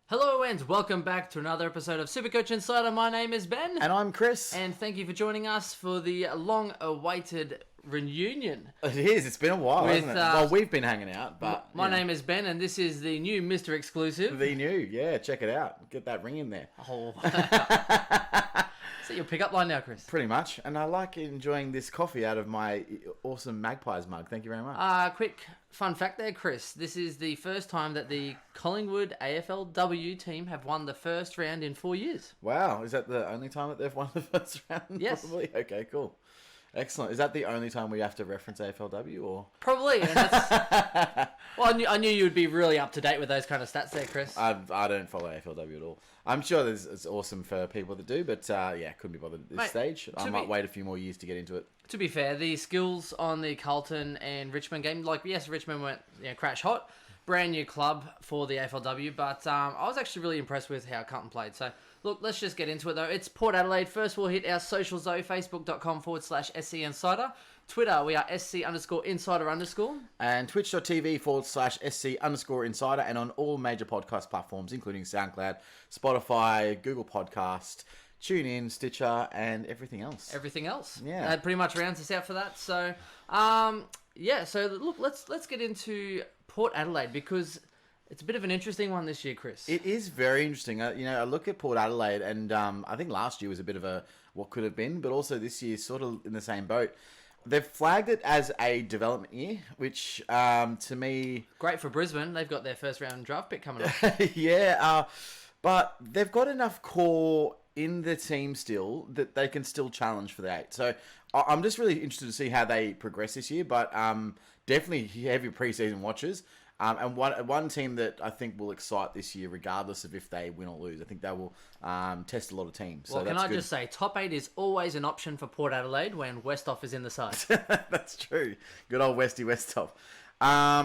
Hello and welcome back to another episode of SuperCoach Insider. My name is Ben. And I'm Chris. And thank you for joining us for the long-awaited reunion. It is. It's been a while, hasn't it? Well, we've been hanging out, but... My name is Ben, and this is the new Mr. Exclusive. The new, yeah. Check it out. Get that ring in there. Oh. Is that your pickup line now, Chris? Pretty much. And I like enjoying this coffee out of my awesome Magpies mug. Thank you very much. Quick fun fact there, Chris. This is the first time that the Collingwood AFLW team have won the first round in 4 years. Wow. Is that the only time that they've won the first round? Yes. Probably? Okay, cool. Excellent. Is that the only time we have to reference AFLW, or...? Probably. And that's... Well, I knew you would be really up to date with those kind of stats there, Chris. I don't follow AFLW at all. I'm sure it's awesome for people that do, but couldn't be bothered at this stage. I might wait a few more years to get into it. To be fair, the skills on the Carlton and Richmond game, yes, Richmond went crash hot. Brand new club for the AFLW, but I was actually really impressed with how Carlton played. So, look, let's just get into it, though. It's Port Adelaide. First, we'll hit our socials, though. Facebook.com/SC Insider. Twitter, we are SC_Insider_. And Twitch.tv/SC_Insider. And on all major podcast platforms, including SoundCloud, Spotify, Google Podcast, TuneIn, Stitcher, and everything else. Everything else. Yeah. That pretty much rounds us out for that. So, so look, let's get into Port Adelaide, because it's a bit of an interesting one this year, Chris. It is very interesting. I look at Port Adelaide, and I think last year was a bit of a what could have been, but also this year sort of in the same boat. They've flagged it as a development year, which to me... Great for Brisbane. They've got their first round draft pick coming up. But they've got enough core in the team still that they can still challenge for the 8. So I'm just really interested to see how they progress this year, but definitely heavy preseason watchers. And one team that I think will excite this year, regardless of if they win or lose. I think they will test a lot of teams. Well, so can that's I just say, top 8 is always an option for Port Adelaide when Westhoff is in the side. That's true. Good old Westy Westhoff.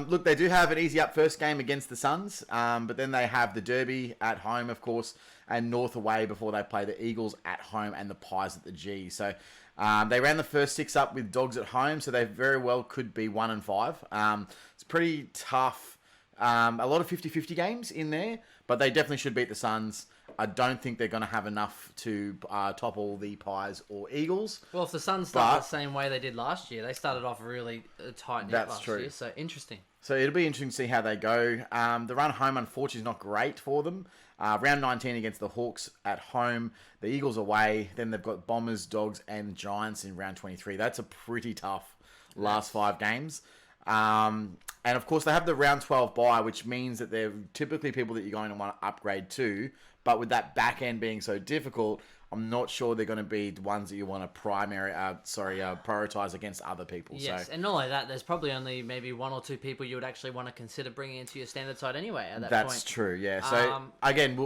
Look, they do have an easy up first game against the Suns, but then they have the Derby at home, of course, and North away before they play the Eagles at home and the Pies at the G. So they ran the first 6 up with Dogs at home, so they very well could be 1-5. It's pretty tough. A lot of 50-50 games in there, but they definitely should beat the Suns. I don't think they're going to have enough to topple the Pies or Eagles. Well, if the Suns start the same way they did last year, they started off really tight-knit last year, so interesting. So it'll be interesting to see how they go. The run home, unfortunately, is not great for them. Round 19 against the Hawks at home, the Eagles away, then they've got Bombers, Dogs, and Giants in round 23. That's a pretty tough last 5 games. And of course, they have the round 12 bye, which means that they're typically people that you're going to want to upgrade to. But with that back end being so difficult, I'm not sure they're going to be the ones that you want to prioritize against other people. Yes, so, and not only that, there's probably only maybe 1 or 2 people you would actually want to consider bringing into your standard side anyway at that point. That's true, yeah. So, again,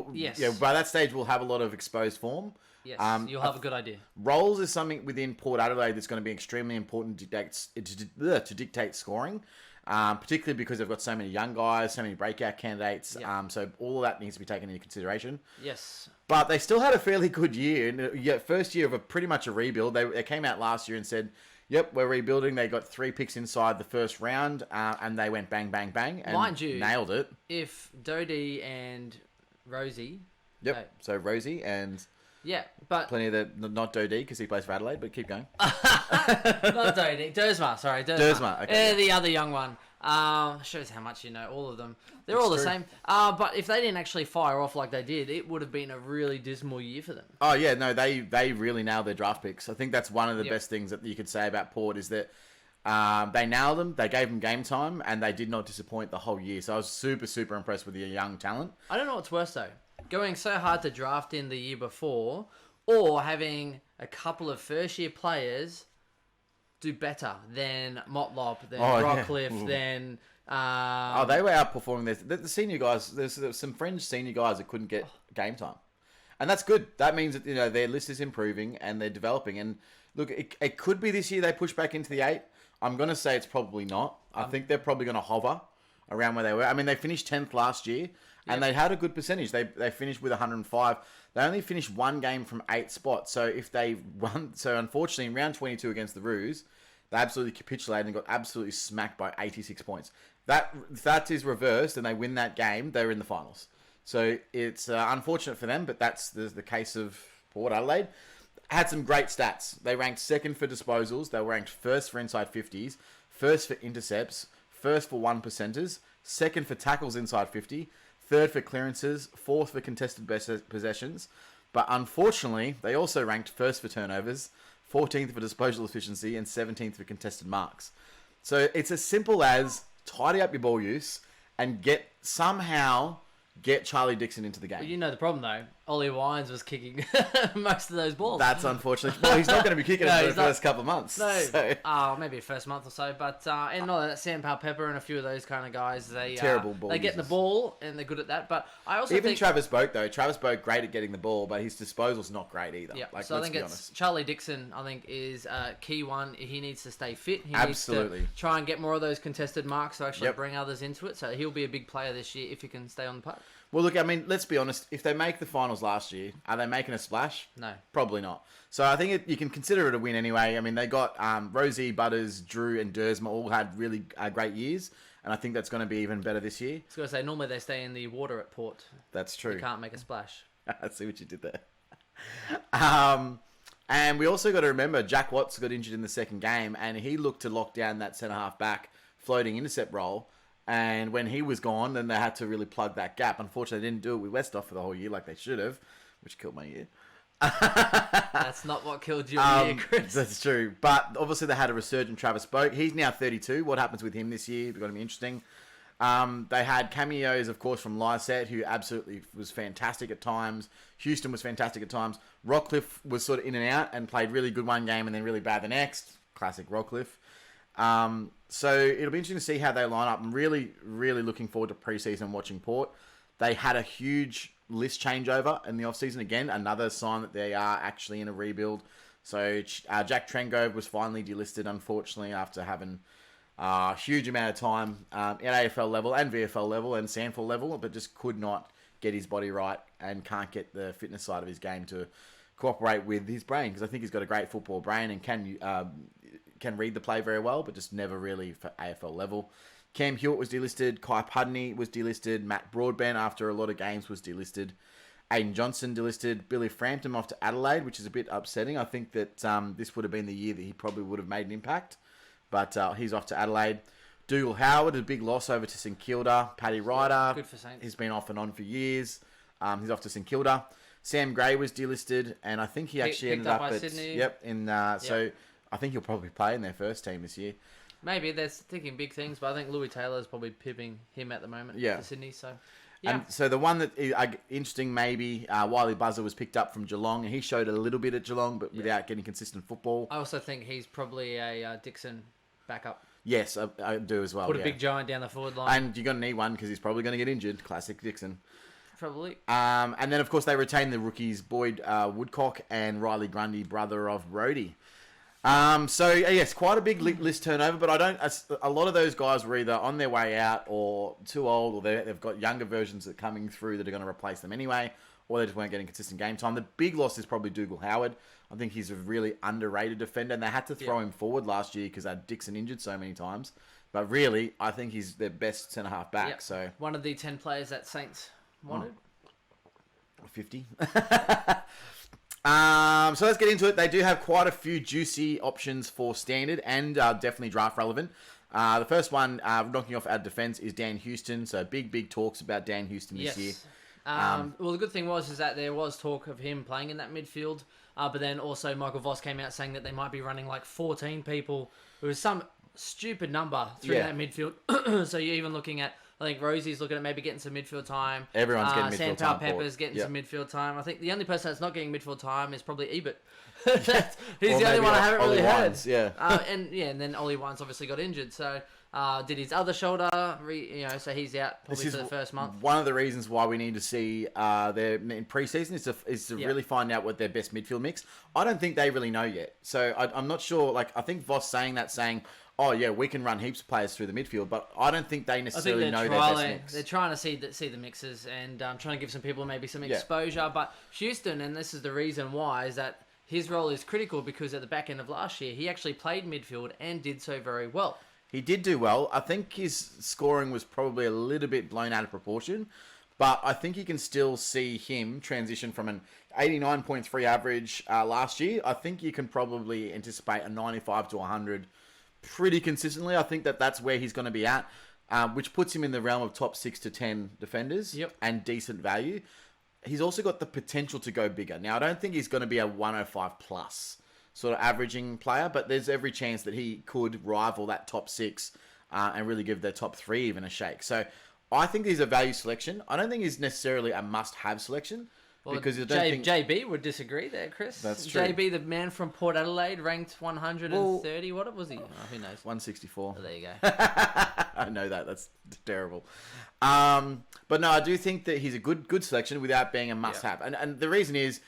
by that stage, we'll have a lot of exposed form. Yes, you'll have a good idea. Roles is something within Port Adelaide that's going to be extremely important to dictate scoring, particularly because they've got so many young guys, so many breakout candidates. Yep. So all of that needs to be taken into consideration. Yes. But they still had a fairly good year. First year of pretty much a rebuild. They came out last year and said, yep, we're rebuilding. They got 3 picks inside the first round, and they went bang, bang, bang, and mind you, nailed it. If Dodie and Rosie... Yep, so Rosie and... Yeah, but... Plenty of the... Not Dodie, because he plays for Adelaide, but keep going. Not Dodie. Dersma, sorry. Dersma. Okay. The other young one. Shows how much you know, all of them. They're all the same. But if they didn't actually fire off like they did, it would have been a really dismal year for them. Oh, yeah, no, they really nailed their draft picks. I think that's one of the best things that you could say about Port is that they nailed them, they gave them game time, and they did not disappoint the whole year. So I was super, super impressed with the young talent. I don't know what's worse, though. Going so hard to draft in the year before, or having a couple of first-year players do better than Motlop, than Rockcliffe, than... they were outperforming the senior guys. There's some fringe senior guys that couldn't get game time. And that's good. That means that their list is improving and they're developing. And look, it could be this year they push back into the 8. I'm going to say it's probably not. I think they're probably going to hover around where they were. I mean, they finished 10th last year, and they had a good percentage. They finished with 105. They only finished 1 game from 8 spots. So if they won, unfortunately in round 22 against the Roos, they absolutely capitulated and got absolutely smacked by 86 points. If that is reversed and they win that game, they're in the finals. So it's unfortunate for them, but that's the case of Port Adelaide. Had some great stats. They ranked second for disposals. They were ranked first for inside 50s, first for intercepts, first for 1%ers, second for tackles inside 50, third for clearances, fourth for contested possessions. But unfortunately, they also ranked first for turnovers, 14th for disposal efficiency, and 17th for contested marks. So it's as simple as tidy up your ball use and somehow get Charlie Dixon into the game. But you know the problem though. Ollie Wines was kicking most of those balls. That's unfortunate. Well, he's not going to be kicking it for the first couple of months. No, so. Maybe first month or so. But and not that Sam Pepper and a few of those kind of guys, they Terrible ball they get users. the ball and they're good at that. But I also Even think Travis Boak though. Travis Boak great at getting the ball, but his disposal's not great either. Yeah, Like, so I let's think be it's honest. Charlie Dixon. I think is a key one. He needs to stay fit. He Absolutely. needs to try and get more of those contested marks to actually Yep. bring others into it. So he'll be a big player this year if he can stay on the park. Well, look, I mean, let's be honest. If they make the finals last year, are they making a splash? No. Probably not. So I think you can consider it a win anyway. I mean, they got Rosie, Butters, Drew, and Dersma all had really great years, and I think that's going to be even better this year. I was going to say, normally they stay in the water at Port. That's true. They can't make a splash. I see what you did there. And we also got to remember Jack Watts got injured in the second game, and he looked to lock down that centre half back floating intercept role. And when he was gone, then they had to really plug that gap. Unfortunately, they didn't do it with Westhoff for the whole year like they should have, which killed my year. That's not what killed your year, Chris. That's true. But obviously they had a resurgent Travis Boak. He's now 32. What happens with him this year is going to be interesting. They had cameos, of course, from Lysette, who absolutely was fantastic at times. Houston was fantastic at times. Rockcliffe was sort of in and out and played really good one game and then really bad the next. Classic Rockcliffe. So it'll be interesting to see how they line up. I'm really, really looking forward to preseason watching Port. They had a huge list changeover in the off-season again. Another sign that they are actually in a rebuild. So Jack Trengove was finally delisted, unfortunately, after having a huge amount of time at AFL level and VFL level and Sandford level, but just could not get his body right and can't get the fitness side of his game to cooperate with his brain, because I think he's got a great football brain and can read the play very well, but just never really for AFL level. Cam Hewitt was delisted. Kai Pudney was delisted. Matt Broadbent, after a lot of games, was delisted. Aiden Johnson delisted. Billy Frampton off to Adelaide, which is a bit upsetting. I think that this would have been the year that he probably would have made an impact, but he's off to Adelaide. Dougal Howard, a big loss over to St Kilda. Paddy Ryder, Good for Saints. He's been off and on for years. He's off to St Kilda. Sam Gray was delisted, and I think he actually Picked ended up up by at Sydney. Yep. So I think he'll probably play in their first team this year. Maybe they're thinking big things, but I think Louis Taylor is probably pipping him at the moment for Sydney. So, yeah. And so the one that is interesting, maybe Wiley Buzzer was picked up from Geelong, and he showed a little bit at Geelong, but without getting consistent football. I also think he's probably a Dixon backup. Yes, I do as well. Put a big giant down the forward line. And you're going to need one because he's probably going to get injured. Classic Dixon. Probably. And then, of course, they retained the rookies Boyd Woodcock and Riley Grundy, brother of Rhodey. So, yes, quite a big list turnover, but a lot of those guys were either on their way out or too old, or they've got younger versions that are coming through that are going to replace them anyway, or they just weren't getting consistent game time. The big loss is probably Dougal Howard. I think he's a really underrated defender, and they had to throw him forward last year because they had Dixon injured so many times. But really, I think he's their best centre-half back. Yep. So one of the 10 players that Saints wanted. 50. So let's get into it. They do have quite a few juicy options for standard and definitely draft relevant. The first one, knocking off our defence, is Dan Houston. So big talks about Dan Houston this year. Well, the good thing is that there was talk of him playing in that midfield, but then also Michael Voss came out saying that they might be running like 14 people. It was some stupid number through that midfield. So you're even looking at, I think Rosie's looking at maybe getting some midfield time. Everyone's getting midfield time. Pepper's getting some midfield time. I think the only person that's not getting midfield time is probably Ebert. Or He's the only one I haven't really Ollie heard. Wines, yeah. And then Ollie Wines obviously got injured. So did his other shoulder, so he's out probably for the first month. One of the reasons why we need to see their in pre-season is to really find out what their best midfield mix. I don't think they really know yet. So I'm not sure. Like, I think Voss saying, oh yeah, we can run heaps of players through the midfield, but I don't think they necessarily know their best mix. They're trying to see the mixes and trying to give some people maybe some exposure. But Houston, and this is the reason why, is that his role is critical because at the back end of last year, he actually played midfield and did so very well. He did do well. I think his scoring was probably a little bit blown out of proportion, But I think you can still see him transition from an 89.3 average last year. I think you can probably anticipate a 95 to 100 pretty consistently. I think that's where he's going to be at, which puts him in the realm of top 6 to 10 defenders and decent value. He's also got the potential to go bigger. Now, I don't think he's going to be a 105 plus sort of averaging player, but there's every chance that he could rival that top 6 and really give their top 3 even a shake. So I think he's a value selection. I don't think he's necessarily a must-have selection. Well, because I don't think... JB would disagree there, Chris. That's true. JB, the man from Port Adelaide, ranked 130. What was he? Oh, who knows? 164. Oh, there you go. I know that. That's terrible. But no, I do think that he's a good selection without being a must-have. And the reason is,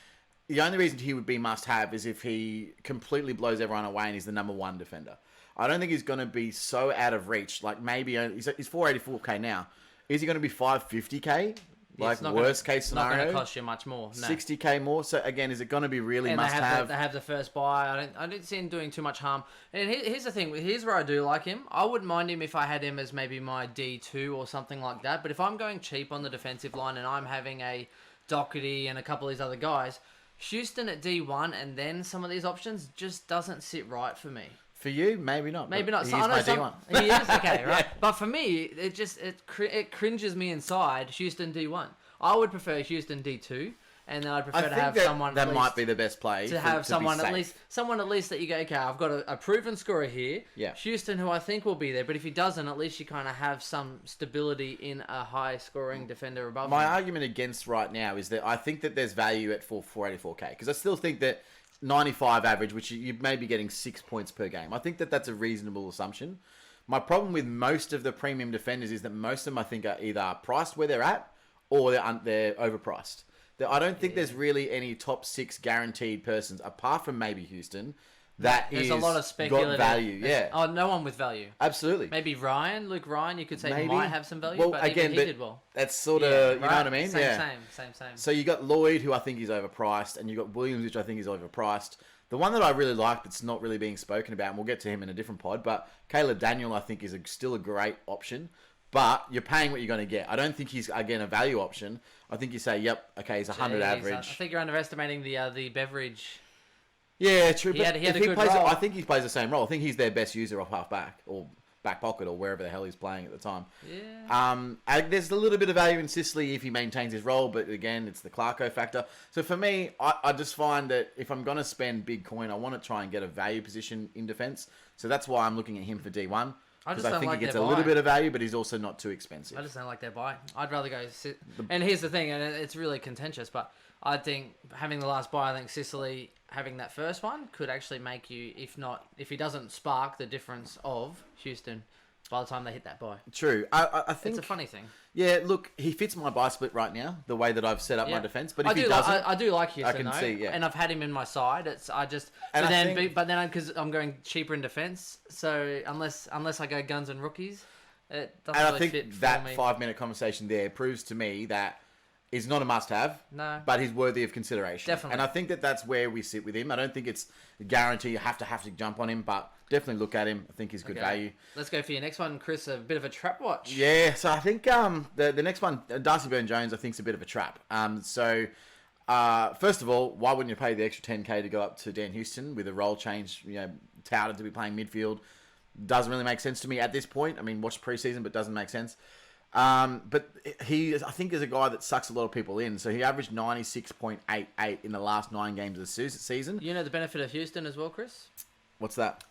the only reason he would be must-have is if he completely blows everyone away and he's the number 1 defender. I don't think he's going to be so out of reach. Like maybe he's 484k now. Is he going to be 550k? Like worst case scenario, not going to cost you much more. No. 60k more. So again, is it going to be really must have? They have the first buy. I don't see him doing too much harm. And here's the thing. Here's where I do like him. I wouldn't mind him if I had him as maybe my D2 or something like that. But if I'm going cheap on the defensive line and I'm having a Doherty and a couple of these other guys, Houston at D1 and then some of these options just doesn't sit right for me. For you, maybe not. Maybe not. He So is my D1. He is okay, right? But for me, it cringes me inside Houston D1. I would prefer Houston D2, and then I'd prefer to have someone. That might be the best play. To have someone at least that you go, okay, I've got a proven scorer here. Yeah. Houston, who I think will be there, but if he doesn't, at least you kind of have some stability in a high scoring defender above. My him. argument against right now is that I think that there's value at 484k because I still think that 95 average, which you may be getting 6 points per game. I think that that's a reasonable assumption. My problem with most of the premium defenders is that most of them I think are either priced where they're at or they're overpriced. I don't think there's really any top 6 guaranteed persons apart from maybe Houston. There's a lot of speculative value. Yeah. Oh, no one with value. Absolutely. Maybe Luke Ryan. You could say maybe. Might have some value, well, but again, he did well. That's sort of you know what I mean. Same. So you got Lloyd, who I think is overpriced, and you got Williams, which I think is overpriced. The one that I really like that's not really being spoken about, and we'll get to him in a different pod, but Caleb Daniel I think is still a great option. But you're paying what you're going to get. I don't think he's, again, a value option. I think you say, yep, okay, he's 100 average. I think you're underestimating the Beveridge. Yeah, true. He had a good role. I think he plays the same role. I think he's their best user off half back or back pocket or wherever the hell he's playing at the time. Yeah. There's a little bit of value in Sicily if he maintains his role, but again, it's the Clarko factor. So for me, I just find that if I'm going to spend big coin, I want to try and get a value position in defence. So that's why I'm looking at him for D1. Because I think he gets a little bit of value, but he's also not too expensive. I just don't like their buy. I'd rather go sit. And here's the thing, and it's really contentious, but I think having the last buy, I think Sicily having that first one could actually make you, if he doesn't spark the difference of Houston by the time they hit that buy. True. I think it's a funny thing. Yeah, look, he fits my buy split right now, the way that I've set up my defense. But if he doesn't, I do like Houston. I can see, and I've had him in my side. But then because I'm going cheaper in defense, so unless I go guns and rookies, it doesn't really fit for me. And I think that 5-minute conversation there proves to me that he's not a must-have. No. But he's worthy of consideration. Definitely. And I think that's where we sit with him. I don't think it's a guarantee you have to jump on him, but definitely look at him. I think he's good value. Let's go for your next one, Chris. A bit of a trap watch. Yeah, so I think the next one, Darcy Byrne-Jones, I think is a bit of a trap. First of all, why wouldn't you pay the extra 10k to go up to Dan Houston with a role change, touted to be playing midfield? Doesn't really make sense to me at this point. I mean, watch preseason, but doesn't make sense. But I think, is a guy that sucks a lot of people in. So he averaged 96.88 in the last 9 games of the season. You know the benefit of Houston as well, Chris? What's that?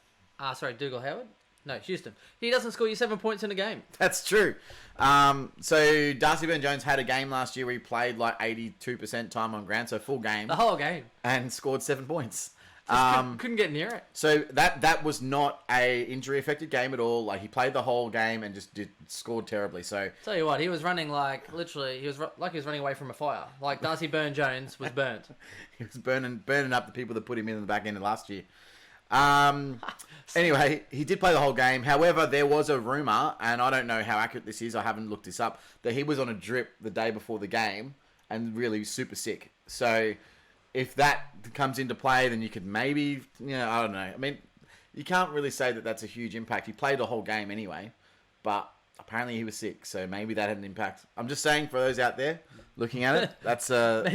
Dougal Howard? No, Houston. He doesn't score you 7 points in a game. That's true. So Darcy Byrne-Jones had a game last year where he played like 82% time on ground, so full game. The whole game. And scored 7 points. Couldn't get near it. So that was not a injury affected game at all. Like he played the whole game and just scored terribly. So tell you what, he was running like literally. He was running away from a fire. Like Darcy Byrne-Jones was burnt. He was burning up the people that put him in the back end of last year. Anyway, he did play the whole game. However, there was a rumor, and I don't know how accurate this is. I haven't looked this up. That he was on a drip the day before the game and really super sick. So if that comes into play, then you could maybe, I don't know. I mean, you can't really say that that's a huge impact. He played the whole game anyway, but apparently he was sick, so maybe that had an impact. I'm just saying for those out there looking at it, that's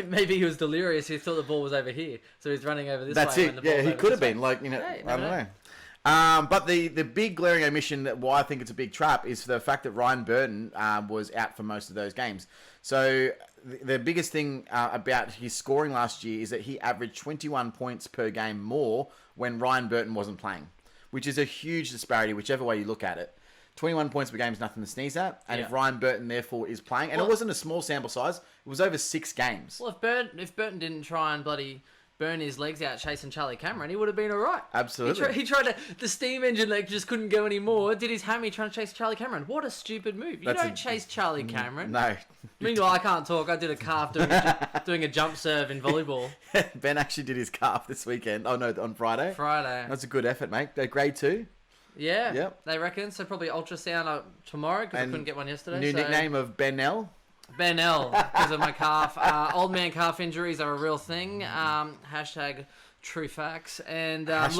maybe he was delirious. He thought the ball was over here, so he's running over this way. That's it. When the Yeah, he could have been way. like, Hey, I don't know. But the big glaring omission that why I think it's a big trap is the fact that Ryan Burton was out for most of those games. So the biggest thing about his scoring last year is that he averaged 21 points per game more when Ryan Burton wasn't playing, which is a huge disparity whichever way you look at it. 21 points per game is nothing to sneeze at. And if Ryan Burton, therefore, is playing... And it wasn't a small sample size. It was over 6 games. Well, if Burton didn't try and bloody burn his legs out chasing Charlie Cameron, he would have been all right. Absolutely. He tried to... The steam engine leg just couldn't go anymore. Did his hammy trying to chase Charlie Cameron. What a stupid move. You don't chase Charlie Cameron. No. Meanwhile, I can't talk. I did a calf doing a jump serve in volleyball. Ben actually did his calf this weekend. Oh, no, on Friday. That's a good effort, mate. Grade 2. Yeah, Yep. They reckon. So probably ultrasound tomorrow because I couldn't get one yesterday. New nickname of Ben L. Ben L because of my calf. Old man calf injuries are a real thing. Hashtag true facts. And I've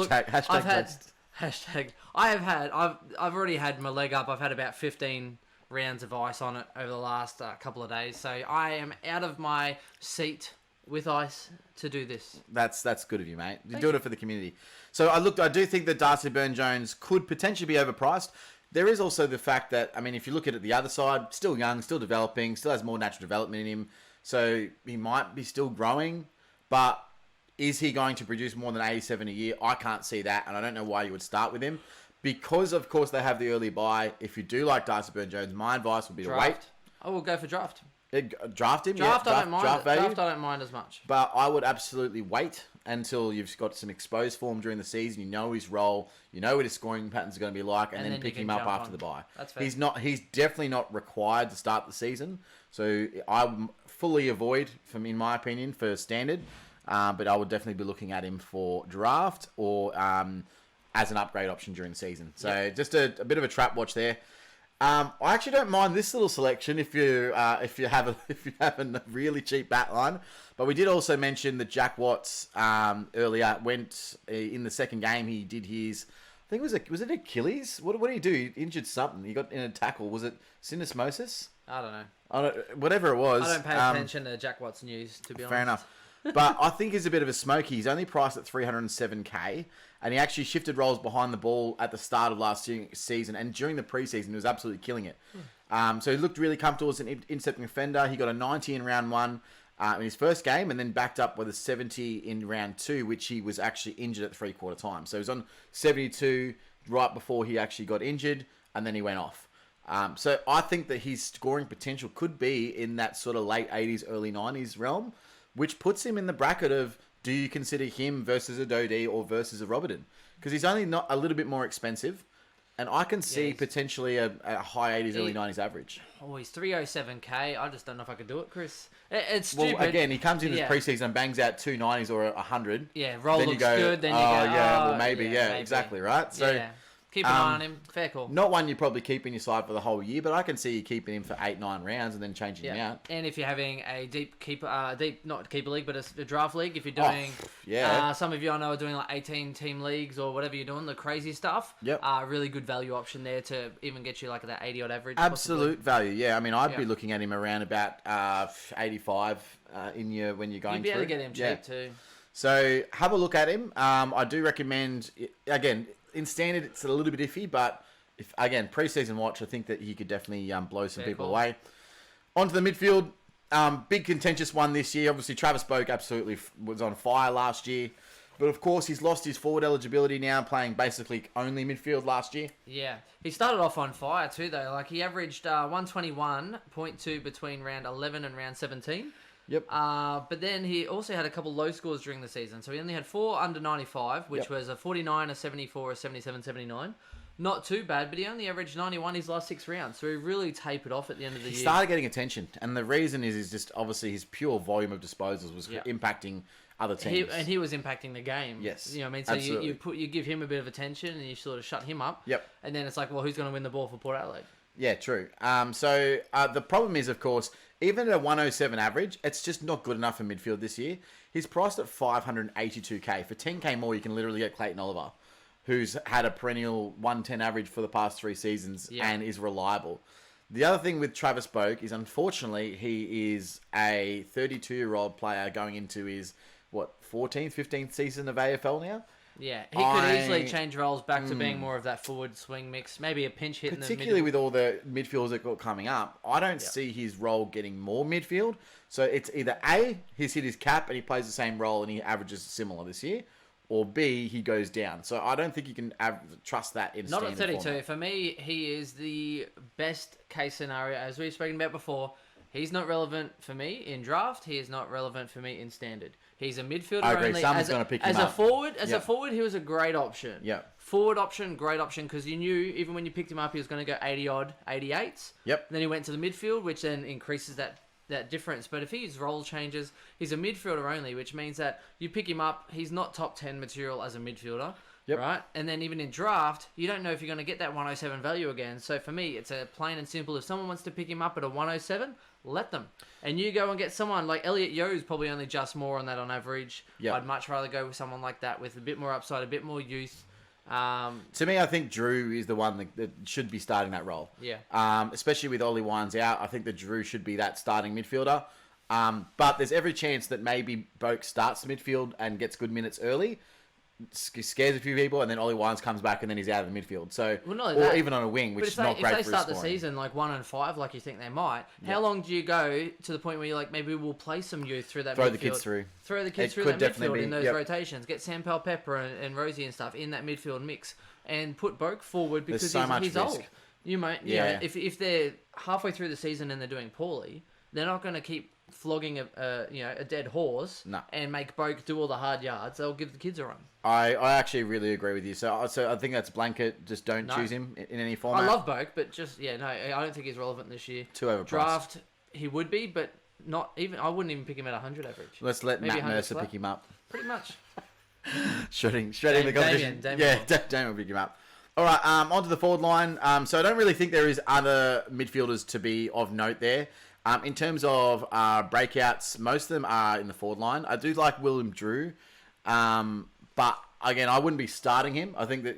already had my leg up. I've had about 15 rounds of ice on it over the last couple of days. So I am out of my seat with ice to do this. That's good of you, mate. You're doing it for the community. So I do think that Darcy Byrne-Jones could potentially be overpriced. There is also the fact that, I mean, if you look at it the other side, still young, still developing, still has more natural development in him. So he might be still growing, but is he going to produce more than 87 a year? I can't see that, and I don't know why you would start with him. Because, of course, they have the early buy. If you do like Darcy Byrne-Jones, my advice would be to wait. I will go for draft. Draft him? Draft, yeah. I don't mind. Draft value. Draft, I don't mind as much. But I would absolutely wait until you've got some exposed form during the season. You know his role. You know what his scoring patterns are going to be like, and then pick him up after the bye. That's fair. He's definitely not required to start the season. So I would fully avoid, in my opinion, for standard. But I would definitely be looking at him for draft or as an upgrade option during the season. So just a bit of a trap watch there. I actually don't mind this little selection if you have a really cheap back line. But we did also mention that Jack Watts earlier went in the second game. He did his, I think was it Achilles? What did he do? He injured something. He got in a tackle. Was it syndesmosis? I don't know. Whatever it was. I don't pay attention to Jack Watts news, to be honest. Fair enough. But I think he's a bit of a smoky. He's only priced at 307k, and he actually shifted roles behind the ball at the start of last season, and during the preseason, he was absolutely killing it. So he looked really comfortable as an intercepting offender. He got a 90 in round 1 in his first game, and then backed up with a 70 in round 2, which he was actually injured at 3/4 time. So he was on 72 right before he actually got injured, and then he went off. So I think that his scoring potential could be in that sort of late 80s, early 90s realm, which puts him in the bracket of, do you consider him versus a Dodie or versus a Robertson? Because he's only not a little bit more expensive, and I can see potentially a high 80s, early 90s average. Oh, he's 307k. I just don't know if I could do it, Chris. It's stupid. Well, again, he comes in this preseason and bangs out 2 90s or a 100. Yeah, roll then looks you go, good. Then you go, maybe, exactly, right? So. Keep an eye on him. Fair call. Not one you probably keep in your side for the whole year, but I can see you keeping him for 8-9 rounds and then changing him out. And if you're having a deep keeper, not keeper league, but a draft league, if you're doing, some of you I know are doing like 18 team leagues or whatever you're doing, the crazy stuff. Yep. Really good value option there to even get you like that 80 odd average. Absolute value. Yeah. I mean, I'd be looking at him around about 85 when you're going through. You'd be able to get him cheap too. So have a look at him. I do recommend, again, in standard, it's a little bit iffy, but if again, preseason watch, I think that he could definitely blow some people away. Onto the midfield, big contentious one this year. Obviously, Travis Boak absolutely was on fire last year. But of course, he's lost his forward eligibility now, playing basically only midfield last year. Yeah. He started off on fire too, though. Like, he averaged 121.2 between round 11 and round 17. Yep. But then he also had a couple low scores during the season. So he only had 4 under 95, which was a 49, a 74, a 77, 79. Not too bad, but he only averaged 91 his last 6 rounds. So he really tapered off at the end of the year. He started getting attention. And the reason is just obviously his pure volume of disposals was impacting other teams. He was impacting the game. Yes. You know what I mean? So you give him a bit of attention and you sort of shut him up. Yep. And then it's like, well, who's going to win the ball for Port Adelaide? Yeah, true. So the problem is, of course, even at a 107 average, it's just not good enough for midfield this year. He's priced at 582k. For 10k more, you can literally get Clayton Oliver. who's had a perennial 110 average for the past 3 seasons Yeah. and is reliable. The other thing with Travis Boak is, unfortunately, he is a 32-year-old player going into his, 14th, 15th season of AFL now? Yeah, he could easily change roles back to being more of that forward swing mix. Maybe a pinch hit Particularly in the middle. with all the midfielders that got coming up, I don't see his role getting more midfield. So it's either A, he's hit his cap and he plays the same role and he averages similar this year, or B, he goes down. So I don't think you can trust that in Not at standard 32. format. For me, he is the best case scenario. As we've spoken about before, he's not relevant for me in draft. He is not relevant for me in standard. He's a midfielder I agree. only. Someone's gonna pick him as up. a forward, Yep. a forward, he was a great option. Yeah. Forward option, great option, because you knew even when you picked him up, he was going to go 80-odd, 88s. Yep. Then he went to the midfield, which then increases that difference. But if his role changes, he's a midfielder only, which means that you pick him up, he's not top 10 material as a midfielder. Yep. Right? And then even in draft, you don't know if you're going to get that 107 value again. So for me, it's a plain and simple. If someone wants to pick him up at a 107, let them. And you go and get someone like Elliot Yeo's probably only just more on that on average. Yep. I'd much rather go with someone like that with a bit more upside, a bit more youth. To me, I think Drew is the one that should be starting that role. Yeah. Especially with Ollie Wines out, I think that Drew should be that starting midfielder. But there's every chance that maybe Boak starts the midfield and gets good minutes early, scares a few people, and then Ollie Wines comes back and then he's out of the midfield. So, Well, not or that. even on a wing, which But is not great if they for start his the scoring. season like 1-5, like you think they might, how long do you go to the point where you're like, maybe we'll play some youth through that Throw midfield? the kids through. Throw the kids It through could that definitely midfield in be, those yep. rotations. Get Sam Pepper and Rosie and stuff in that midfield mix and put Boak forward because There's so much he's risk. old. You know, if they're halfway through the season and they're doing poorly, they're not going to keep flogging a dead horse No. and make Boak do all the hard yards. They'll give the kids a run. I actually really agree with you. So I think that's blanket. Just don't choose him in any format. I love Boak, but I don't think he's relevant this year. Too overpriced. Draft, he would be, but not even. I wouldn't even pick him at 100 average. Let's let Maybe Matt 100 Mercer flat. pick him up. Pretty much. Shredding the competition. Damien. Damien will pick him up. All right, on to the forward line. So I don't really think there is other midfielders to be of note there. In terms of breakouts, most of them are in the forward line. I do like William Drew, but again, I wouldn't be starting him. I think that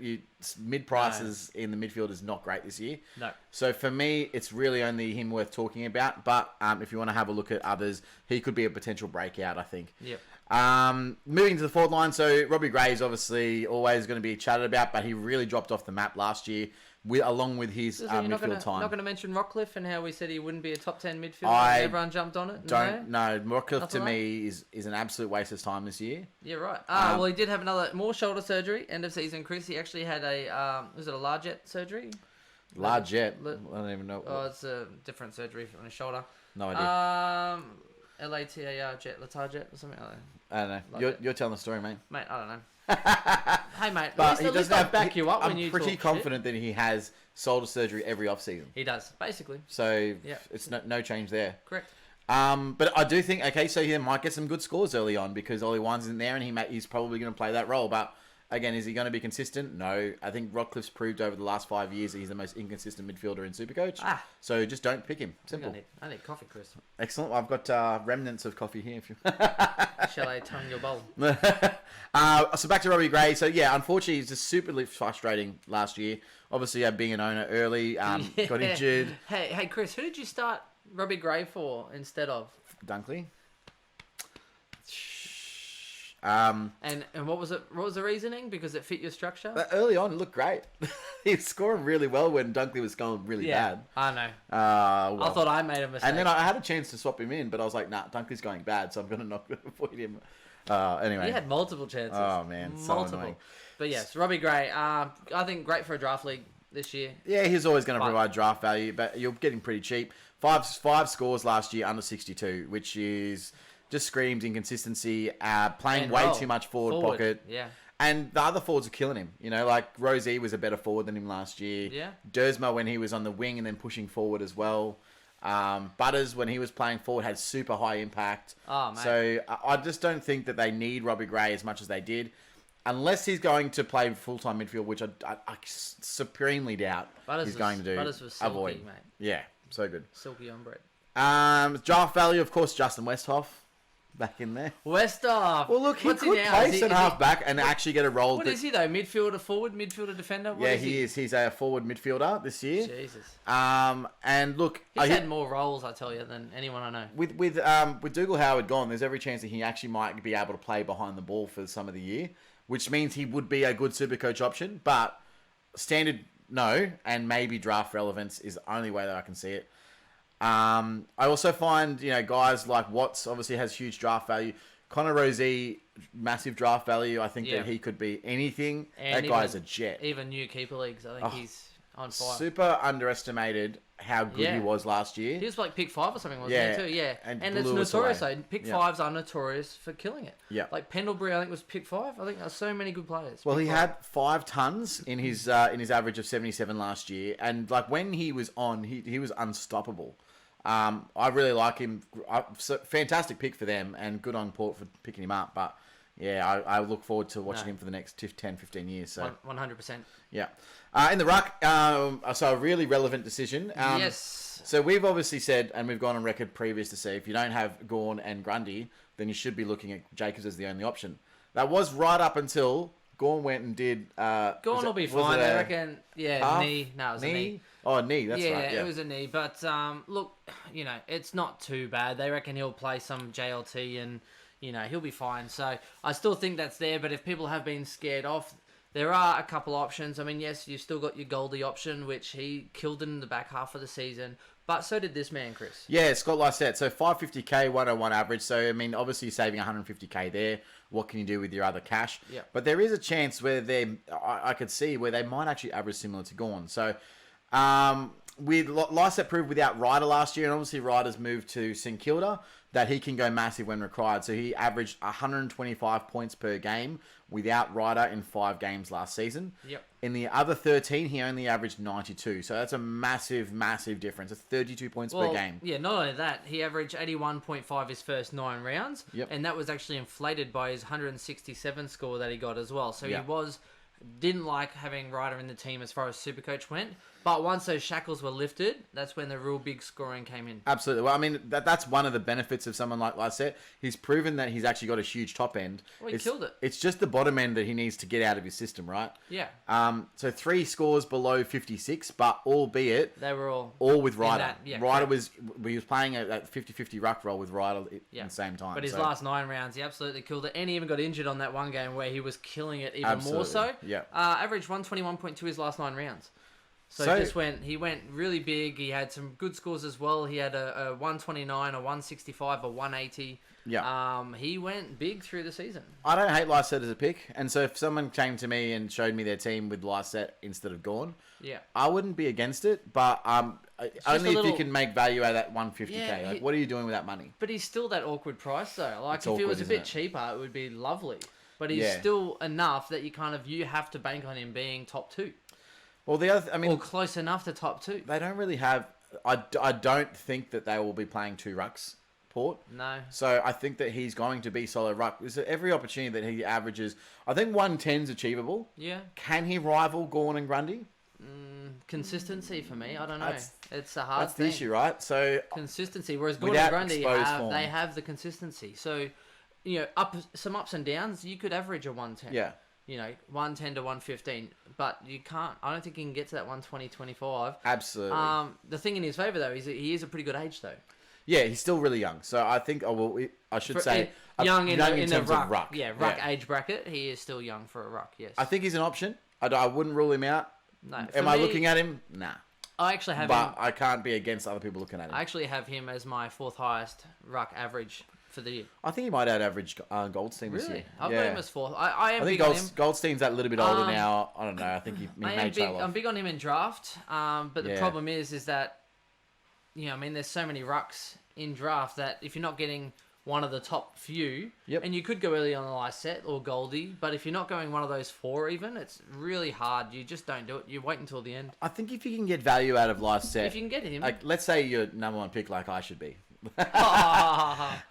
mid prices in the midfield is not great this year. No. So for me, it's really only him worth talking about. But if you want to have a look at others, he could be a potential breakout, I think. Yep. Moving to the forward line, so Robbie Gray is obviously always going to be chatted about, but he really dropped off the map last year, along with his You're midfield time. not going to mention Rockcliffe and how we said he wouldn't be a top 10 midfielder and everyone jumped on it? Rockcliffe to Nothing me is an absolute waste of time this year. Yeah, right. Well, he did have more shoulder surgery, end of season, Chris. He actually had was it a largette surgery? Largette? I don't even know. Oh, it's a different surgery on his shoulder. No idea. LATAR jet, Latar jet or something like that. I don't know. Largette. You're telling the story, mate. Mate, I don't know. Hey, mate, But at least I back you up when you I'm pretty talk confident that he has shoulder surgery every off-season. He does, basically. So Yeah. it's no change there. Correct. But I do think, okay, so he might get some good scores early on because Ollie Wines isn't there and he's probably going to play that role. But again, is he going to be consistent? No. I think Rockcliffe's proved over the last 5 years that he's the most inconsistent midfielder in SuperCoach. So just don't pick him. Simple. I need coffee, Chris. Excellent. I've got remnants of coffee here. If you... Shall I tongue your bowl? So back to Robbie Gray. So yeah, unfortunately, he's just super frustrating last year. Obviously, being an owner early, got injured. Hey, Chris, who did you start Robbie Gray for instead of? Dunkley. And what was it? What was the reasoning? Because it fit your structure. But early on, it looked great. He was scoring really well when Dunkley was going really bad. I know. Well. I thought I made a mistake. And then I had a chance to swap him in, but I was like, nah, Dunkley's going bad, so I'm going to not avoid him. Anyway. You had multiple chances. Oh, man. So annoying. But yes, Robbie Gray. I think great for a draft league this year. Yeah, he's always going to provide draft value, but you're getting pretty cheap. Five scores last year under 62, which is just screams inconsistency. Playing way too much forward pocket. Yeah. And the other forwards are killing him. You know, like Rosie was a better forward than him last year. Yeah. Dersma when he was on the wing and then pushing forward as well. Butters when he was playing forward had super high impact. Oh, mate. So I just don't think that they need Robbie Gray as much as they did. Unless he's going to play full-time midfield, which I supremely doubt he's going to do. Butters was silky, avoid. mate. Yeah, so good. Silky on bread. Draft value, of course, Justin Westhoff. back in there. Westhoff. Well, look, he What's could now? play Is he- centre is he- half back and actually get a role. What is he though? Midfielder, forward, midfielder, defender. What Yeah, is he is. He's a forward midfielder this year. Jesus. And look, He's had more roles, I tell you, than anyone I know. with Dougal Howard gone, there's every chance that he actually might be able to play behind the ball for some of the year, which means he would be a good Supercoach option. But standard, no, and maybe draft relevance is the only way that I can see it. I also find, guys like Watts obviously has huge draft value. Connor Rozee, massive draft value. I think that he could be anything. And that guy's a jet. Even new keeper leagues, I think he's on fire. Super underestimated how good he was last year. He was like pick 5 or something, wasn't he, too? Yeah. And it's blew us notorious, away. though. Pick 5s are notorious for killing it. Yeah. Like Pendlebury, I think, was pick 5. I think there's so many good players. Well, Pick he 5. had 5 tons in his average of 77 last year, and like when he was on, he was unstoppable. I really like him. Fantastic pick for them, and good on Port for picking him up. But yeah, I look forward to watching him for the next 10, 15 years. So 100%. Yeah. In the ruck, so a really relevant decision. Yes. So we've obviously said, and we've gone on record previous to say, if you don't have Gawn and Grundy, then you should be looking at Jacobs as the only option. That was right up until Gawn went and did... Gawn will be fine, I reckon. Yeah, calf? knee. No, it was a knee. Oh, knee, that's right. Yeah, it was a knee. But, look, it's not too bad. They reckon he'll play some JLT and, he'll be fine. So I still think that's there. But if people have been scared off, there are a couple options. I mean, yes, you've still got your Goldie option, which he killed in the back half of the season. But so did this man, Chris. Yeah, Scott Lysette. So 550k, 101 average. So, I mean, obviously you're saving 150k there. What can you do with your other cash? Yeah. But there is a chance where I could see where they might actually average similar to Gawn. So, with Lysette proved without Ryder last year, and obviously Ryder's moved to St Kilda, that he can go massive when required. So he averaged 125 points per game without Ryder in 5 games last season. Yep. In the other 13, he only averaged 92. So that's a massive, massive difference. It's 32 points per game. Yeah, not only that, he averaged 81.5 his first 9 rounds. Yep. And that was actually inflated by his 167 score that he got as well. So Yeah. he didn't like having Ryder in the team as far as Supercoach went. But once those shackles were lifted, that's when the real big scoring came in. Absolutely. Well, I mean, that's one of the benefits of someone like Lysette. He's proven that he's actually got a huge top end. Well, he killed it. It's just the bottom end that he needs to get out of his system, right? Yeah. So 3 scores below 56, but albeit They were all with Ryder. Ryder correct. he was playing a 50-50 ruck role with Ryder at the same time. But his last 9 rounds, he absolutely killed it. And he even got injured on that one game where he was killing it even more so. Yeah. Averaged 121.2 his last 9 rounds. So he went really big. He had some good scores as well. He had a 129, a 165, a 180. Yeah. He went big through the season. I don't hate Lysette as a pick. And so if someone came to me and showed me their team with Lysette instead of Gawn, I wouldn't be against it. But only if you can make value out of that 150k. Yeah, what are you doing with that money? But he's still that awkward price though. Like It's if awkward, it was a isn't bit it? cheaper, it would be lovely. But he's still enough that you have to bank on him being top 2. Well, the other, or close enough to top 2. They don't really have. I don't think that they will be playing 2 rucks, Port. No. So I think that he's going to be solid ruck. There's every opportunity that he averages. I think 110 is achievable. Yeah. Can he rival Gawn and Grundy? Consistency for me, I don't know. It's a hard That's thing. the issue, right? So consistency. Whereas Gawn without and Grundy exposed form. they have the consistency. So, some ups and downs. You could average a 110. Yeah. 110 to 115, but you can't. I don't think he can get to that 120, 25. Absolutely. The thing in his favour though is that he is a pretty good age though. Yeah, he's still really young. So I think I should say young in terms the of ruck. Yeah, age bracket. He is still young for a ruck. Yes. I think he's an option. I wouldn't rule him out. No. Am I looking at him? Nah. I actually have But him. I can't be against other people looking at him. I actually have him as my 4th highest ruck average for the year. I think he might out-average Goldstein this year. Really? I've got him as 4th. I am I think big on him. Goldstein's that little bit older now. I don't know. I think he may trail off. I'm big on him in draft. But the problem is that, there's so many rucks in draft that if you're not getting one of the top few, and you could go early on a Lysette or Goldie, but if you're not going one of those 4 even, it's really hard. You just don't do it. You wait until the end. I think if you can get value out of Lysette, if you can get him, like let's say you're number 1 pick, like I should be,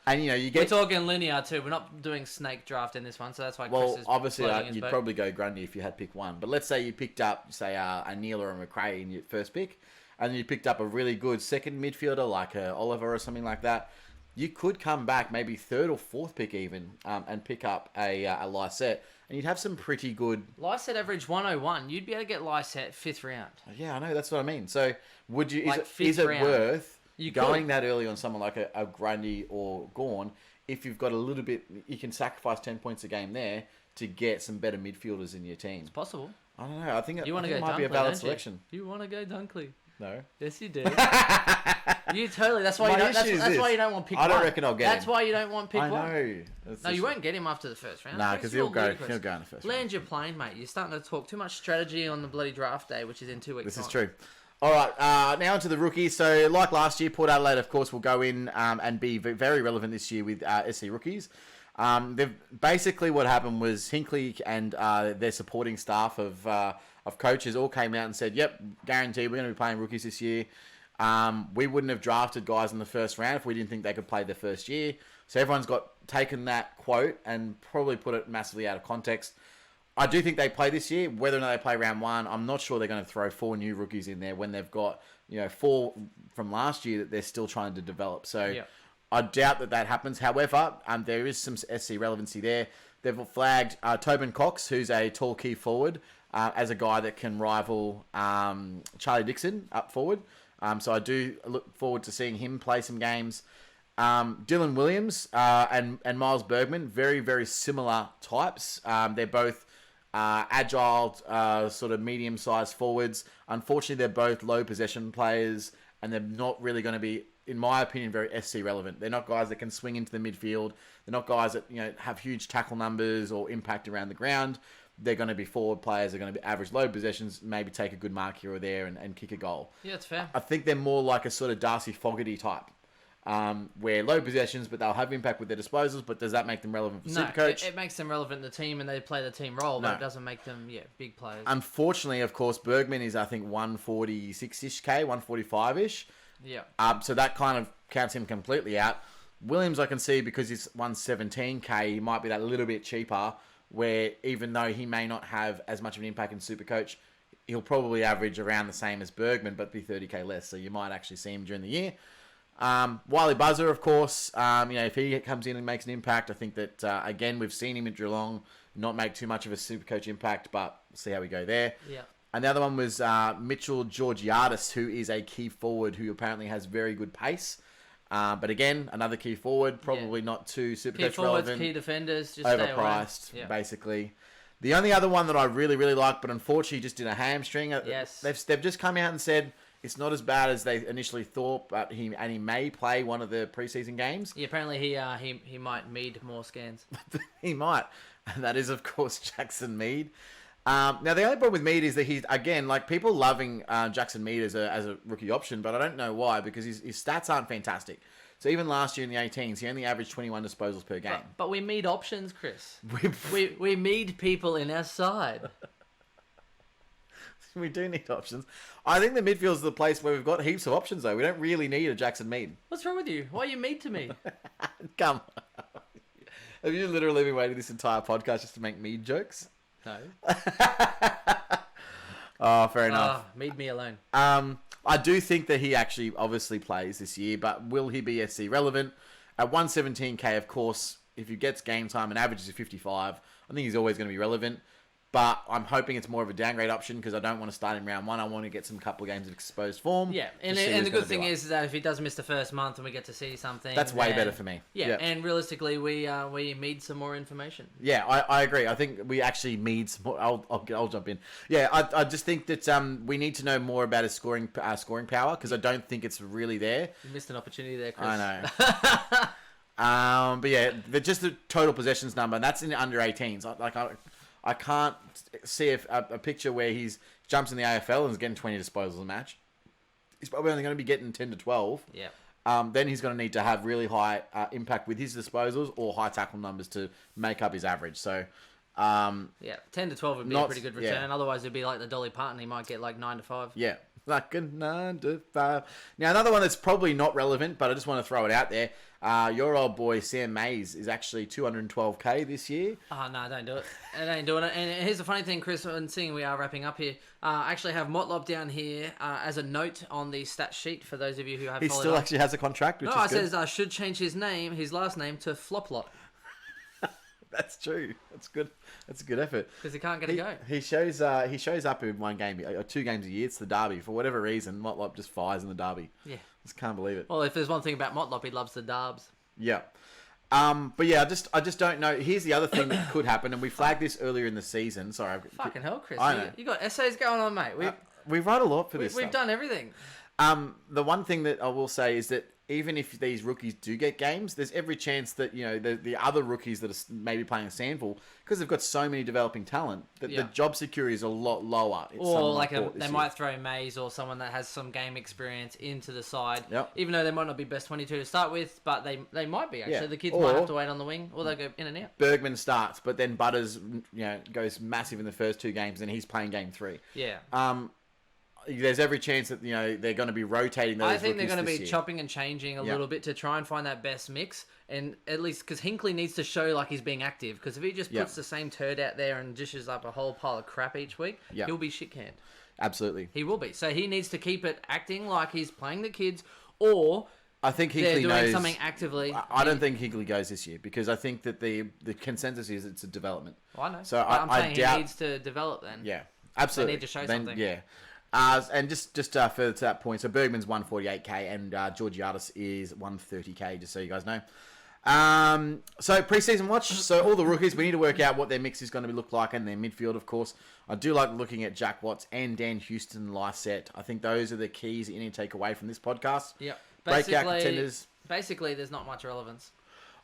and you we're get. talking linear too. We're not doing snake draft in this one, so that's why. Well, Chris is obviously, floating his you'd boat. probably go Grundy if you had pick 1. But let's say you picked up, say, a Neil or a McRae in your first pick, and you picked up a really good second midfielder like a Oliver or something like that. you could come back maybe 3rd or 4th pick even, and pick up a Lysette, and you'd have some pretty good... Lysette average 101. You'd be able to get Lysette 5th round. Yeah, I know, that's what I mean. So would you? Like Is it round. worth You going could. that early on someone like a Grundy or Gawn if you've got a little bit? You can sacrifice 10 points a game there to get some better midfielders in your team. It's possible. I don't know. I think You want to it go might Dunkley, be a valid don't selection. You want to go Dunkley? No. Yes, you do. You totally. That's why My you don't. issue is That's this. why you don't want pick I don't one. reckon I'll get That's him. why you don't want pick I one. know. That's No, you just- won't get him after the first round. Nah, Chris, because you're he'll go ludicrous. in the first round. Land your plane, mate. You're starting to talk too much strategy on the bloody draft day, which is in 2 weeks. This is time. true. All right, now onto the rookies. So, like last year, Port Adelaide, of course, will go in and be very relevant this year with SC rookies. They've basically what happened was Hinkley and their supporting staff of coaches all came out and said, "Yep, guaranteed, we're going to be playing rookies this year." We wouldn't have drafted guys in the first round if we didn't think they could play their first year. So everyone's taken that quote and probably put it massively out of context. I do think they play this year. Whether or not they play round 1, I'm not sure they're going to throw 4 new rookies in there when they've got 4 from last year that they're still trying to develop. So Yeah. I doubt that happens. However, there is some SC relevancy there. They've flagged Tobin Cox, who's a tall key forward, as a guy that can rival Charlie Dixon up forward. So I do look forward to seeing him play some games. Dylan Williams and Miles Bergman, very, very similar types. They're both agile, sort of medium-sized forwards. Unfortunately, they're both low possession players, and they're not really going to be, in my opinion, very SC relevant. They're not guys that can swing into the midfield. They're not guys that have huge tackle numbers or impact around the ground. They're going to be forward players. They're going to be average low possessions, maybe take a good mark here or there and kick a goal. Yeah, it's fair. I think they're more like a sort of Darcy Fogarty type, where low possessions, but they'll have impact with their disposals. But does that make them relevant for No, Supercoach? it makes them relevant in the team and they play the team role, but No. it doesn't make them, big players. Unfortunately, of course, Bergman is, I think, 146-ish K, 145-ish. Yeah. So that kind of counts him completely out. Williams, I can see, because he's 117K, he might be that little bit cheaper, where even though he may not have as much of an impact in Supercoach, he'll probably average around the same as Bergman, but be 30K less. So you might actually see him during the year. Wiley Buzzer, of course, if he comes in and makes an impact, I think that, again, we've seen him at Geelong not make too much of a Supercoach impact, but we'll see how we go there. Yeah. And the other one was Mitchell Georgiadis, who is a key forward who apparently has very good pace. But again, another key forward, probably not too Key Supercoach forwards, relevant. key defenders, just stay away. Overpriced, Yeah. basically. The only other one that I really, really like, but unfortunately just did a hamstring. Yes. They've just come out and said it's not as bad as they initially thought, but he may play one of the preseason games. Yeah, apparently he might need more scans. He might. And that is, of course, Jackson Mead. Now, the only problem with Mead is that he's, again, like, people loving Jackson Mead as a rookie option, but I don't know why, because his stats aren't fantastic. So even last year in the 18s, he only averaged 21 disposals per game. But we need options, Chris. we need people in our side. We do need options. I think the midfield's the place where we've got heaps of options, though. We don't really need a Jackson Mead. What's wrong with you? Why are you mean to me? Come on. Have you literally been waiting this entire podcast just to make Mead jokes? No. Oh, fair enough. Mead me alone. I do think that he actually obviously plays this year, but will he be SC relevant? At 117K, of course, if he gets game time and averages a 55, I think he's always going to be relevant. But I'm hoping it's more of a downgrade option because I don't want to start in round 1. I want to get some couple of games of exposed form. Yeah, to and see the who's good gonna be thing like. is that if he does miss the first month and we get to see something, That's way then- better for me. Yeah, Yep. and realistically, we need some more information. Yeah, I agree. I think we actually need some more. I'll jump in. Yeah, I just think that we need to know more about his scoring power because I don't think it's really there. You missed an opportunity there, Chris. I know. But yeah, just the total possessions number, and that's in the under 18s. I can't see a picture where he's jumps in the AFL and is getting 20 disposals a match. He's probably only going to be getting 10 to 12. Yeah. Then he's going to need to have really high impact with his disposals or high tackle numbers to make up his average. So, Yeah, 10 to 12 would be a Not- pretty good return. yeah. Otherwise, it'd be like the Dolly Parton. He might get like 9 to 5. yeah, like a 9 to 5. Now, another one that's probably not relevant, but I just want to throw it out there. Your old boy Sam Mays is actually 212k this year. Oh, no, don't do it. I ain't doing it. And here's the funny thing, Chris, and seeing we are wrapping up here, I actually have Motlop down here as a note on the stat sheet for those of you who have He followed still up. actually has a contract, which No, is it good. says I should change his last name to Floplot. That's true. That's good. That's a good effort. Because he can't get a go. He shows up in one game, 2 games a year. It's the derby. For whatever reason, Motlop just fires in the derby. Yeah. Just can't believe it. Well, if there's one thing about Motlop, he loves the darbs. Yeah. But yeah, I just don't know. Here's the other thing that could happen, and we flagged this earlier in the season. Sorry. Fucking hell, Chris. I know. You got essays going on, mate. We write a lot for this We've stuff. done everything. The one thing that I will say is that even if these rookies do get games, there's every chance that, you know, the other rookies that are maybe playing a Sandful, because they've got so many developing talent, that the job security is a lot lower. Or like they might throw Mays or someone that has some game experience into the side. Yep. Even though they might not be best 22 to start with, but they might be, actually. Yeah. The kids might have to wait on the wing, or they'll go in and out. Bergman starts, but then Butters, goes massive in the first 2 games, and he's playing game 3. Yeah. There's every chance that they're going to be rotating those. I think they're rookies going to this be year. chopping and changing a little bit to try and find that best mix, and at least because Hinkley needs to show like he's being active. Because if he just puts the same turd out there and dishes up a whole pile of crap each week, he'll be shit canned. Absolutely, he will be. So he needs to keep it acting like he's playing the kids, or I think they're Hinkley doing knows something actively. I don't think Hinkley goes this year because I think that the consensus is it's a development. Well, I know. So I'm I saying doubt he needs to develop then. Yeah, absolutely. They need to show something. Yeah. And just further to that point, so Bergman's 148k and Georgiadis is 130k, just so you guys know. So pre-season watch. So all the rookies, we need to work out what their mix is going to look like and their midfield, of course. I do like looking at Jack Watts and Dan Houston Lysette. I think those are the keys that you need to take away from this podcast. Yep. Breakout contenders. Basically, there's not much relevance.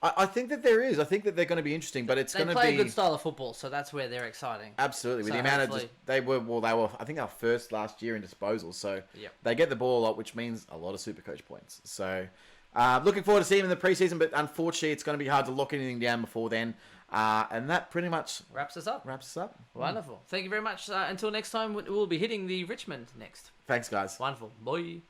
I think that there is. I think that they're going to be interesting, but it's going to be... They play a good style of football, so that's where they're exciting. Absolutely. With So the amount of... hopefully- They were, I think they were first last year in disposals, so they get the ball a lot, which means a lot of SuperCoach points. So looking forward to seeing them in the preseason, but unfortunately it's going to be hard to lock anything down before then. And that pretty much... Wraps us up. Wonderful. Thank you very much. Until next time, we'll be hitting the Richmond next. Thanks, guys. Wonderful. Bye.